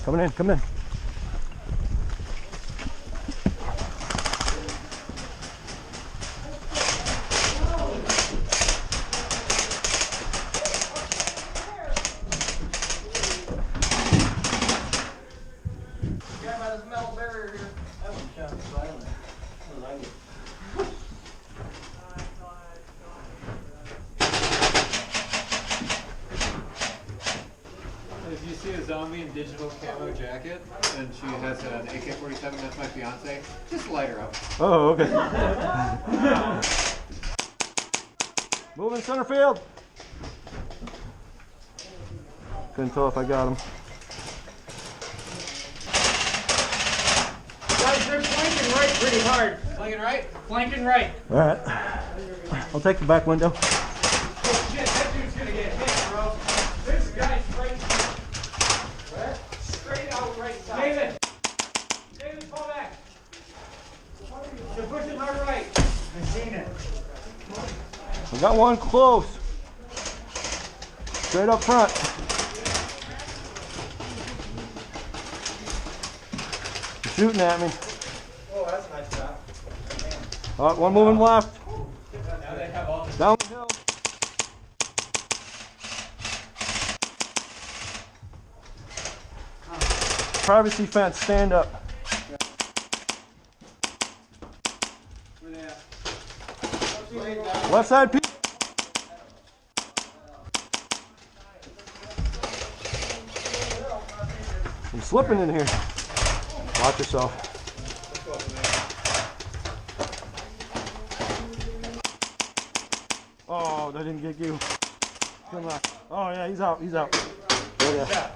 Coming in, coming in. If you see a zombie in digital camo jacket and she has an AK-47, that's my fiance, just light her up. Oh, okay. Moving center field. Couldn't tell if I got him. Guys, they're flanking right pretty hard. Flanking right? Flanking right. All right. I'll take the back window. Oh shit, that dude's gonna get hit, bro. This guy's right. Where? Straight out right side. David! David, fall back. They're pushing hard right. I've seen it. I got one close. Straight up front. They're shooting at me. Oh, that's a nice shot. All right, one moving left. Now they have all the... Down the hill. Privacy fence, stand up. Where they at? Left side, Pete. I'm slipping in here. Watch yourself. Oh, that didn't get you. Come on. Oh yeah, he's out. He's out. Oh, yeah.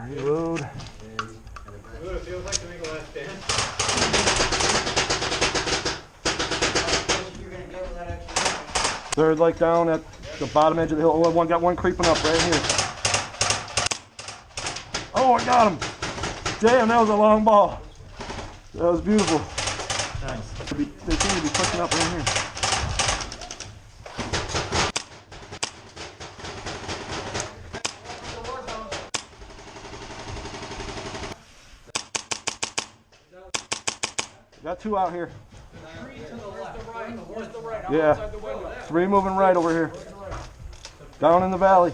Reload. What it feels like to make a last stand. They're like down at the bottom edge of the hill. Oh, got one creeping up right here. Oh, I got him. Damn, that was a long ball. That was beautiful. Nice. They seem to be pushing up right here. Got two out here. Three to the left. Where's the right? Yeah. Outside the window. Three moving right over here. Down in the valley.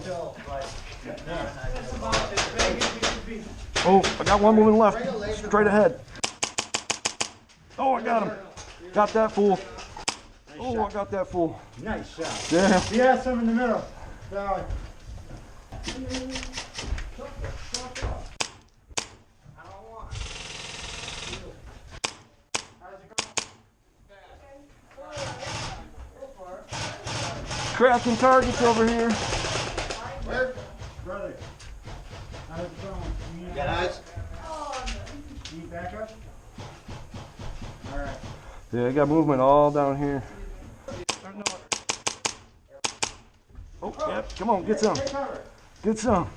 Oh, I got one moving left. Straight ahead. Oh, I got him. Got that fool. Oh, I got that fool. Nice shot. Damn. He has some in the middle. Valley. Cracking targets over here. Where? Brother. How's it going? Got eyes? Can you back up? Alright. Yeah, I got movement all down here. Oh, yep. Come on, get some. Get some.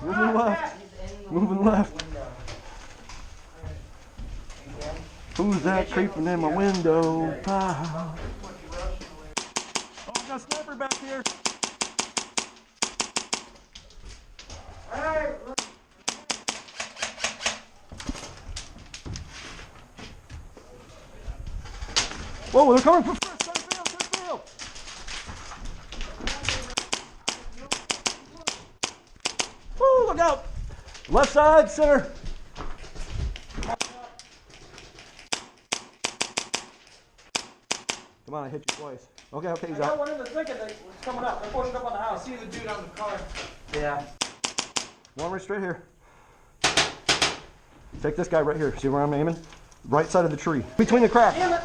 Moving left. Moving left. Who's that creeping in my window? Pow. Oh, I got a sniper back here. Whoa, they're coming from first. Center field, center field. Woo, look out. Left side, center. Come on, I hit you twice. Okay, okay, he's I got out. one in the thicket that's coming up. They're pushing up on the house. I see the dude on the car. Yeah. One right straight here. Take this guy right here. See where I'm aiming? Right side of the tree. Between the cracks. Damn it!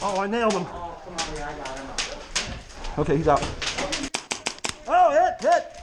Oh, I nailed him. Oh, come on, yeah, I got him. Okay, he's out. Oh, hit, hit.